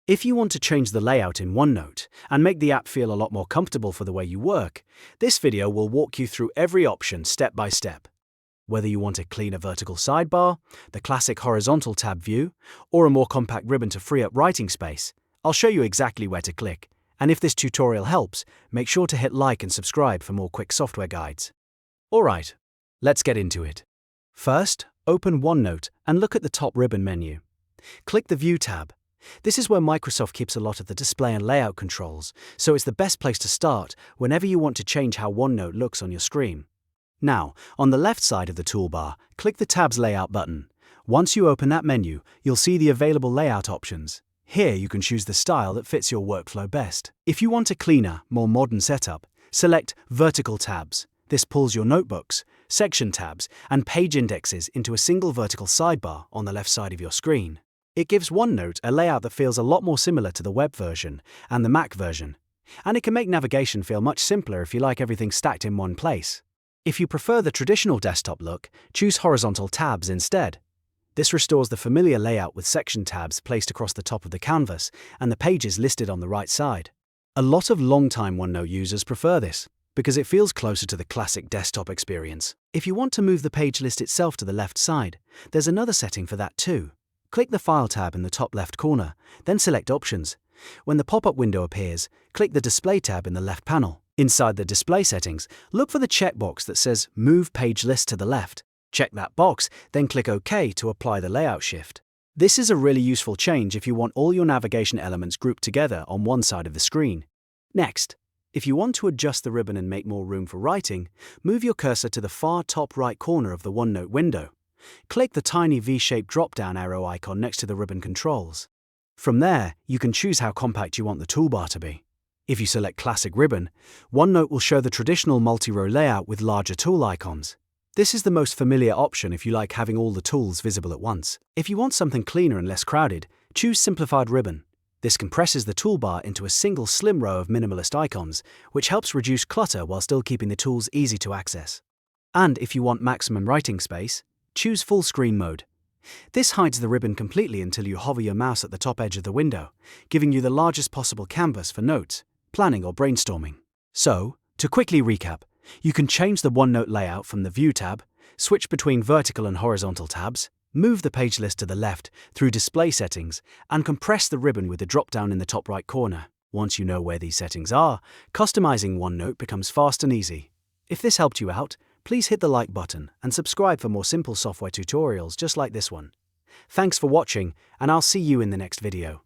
If you want to change the layout in OneNote and make the app feel a lot more comfortable for the way you work, this video will walk you through every option step by step. Whether you want a cleaner vertical sidebar, the classic horizontal tab view, or a more compact ribbon to free up writing space, I'll show you exactly where to click. And if this tutorial helps, make sure to hit like and subscribe for more quick software guides. Alright, let's get into it. First, open OneNote and look at the top ribbon menu. Click the View tab. This is where Microsoft keeps a lot of the display and layout controls, so it's the best place to start whenever you want to change how OneNote looks on your screen. Now, on the left side of the toolbar, click the Tabs Layout button. Once you open that menu, you'll see the available layout options. Here you can choose the style that fits your workflow best. If you want a cleaner, more modern setup, select Vertical Tabs. This pulls your notebooks, section tabs, and page indexes into a single vertical sidebar on the left side of your screen. It gives OneNote a layout that feels a lot more similar to the web version and the Mac version, and it can make navigation feel much simpler if you like everything stacked in one place. If you prefer the traditional desktop look, choose horizontal tabs instead. This restores the familiar layout with section tabs placed across the top of the canvas and the pages listed on the right side. A lot of long-time OneNote users prefer this because it feels closer to the classic desktop experience. If you want to move the page list itself to the left side, there's another setting for that too. Click the File tab in the top left corner, then select Options. When the pop-up window appears, click the Display tab in the left panel. Inside the display settings, look for the checkbox that says Move Page List to the left. Check that box, then click OK to apply the layout shift. This is a really useful change if you want all your navigation elements grouped together on one side of the screen. Next, if you want to adjust the ribbon and make more room for writing, move your cursor to the far top right corner of the OneNote window. Click the tiny V-shaped drop-down arrow icon next to the ribbon controls. From there, you can choose how compact you want the toolbar to be. If you select Classic Ribbon, OneNote will show the traditional multi-row layout with larger tool icons. This is the most familiar option if you like having all the tools visible at once. If you want something cleaner and less crowded, choose Simplified Ribbon. This compresses the toolbar into a single slim row of minimalist icons, which helps reduce clutter while still keeping the tools easy to access. And if you want maximum writing space, choose Full Screen Mode. This hides the ribbon completely until you hover your mouse at the top edge of the window, giving you the largest possible canvas for notes, planning or brainstorming. So, to quickly recap, you can change the OneNote layout from the View tab, switch between vertical and horizontal tabs, move the page list to the left through display settings, and compress the ribbon with the drop-down in the top right corner. Once you know where these settings are, customizing OneNote becomes fast and easy. If this helped you out, please hit the like button and subscribe for more simple software tutorials just like this one. Thanks for watching, and I'll see you in the next video.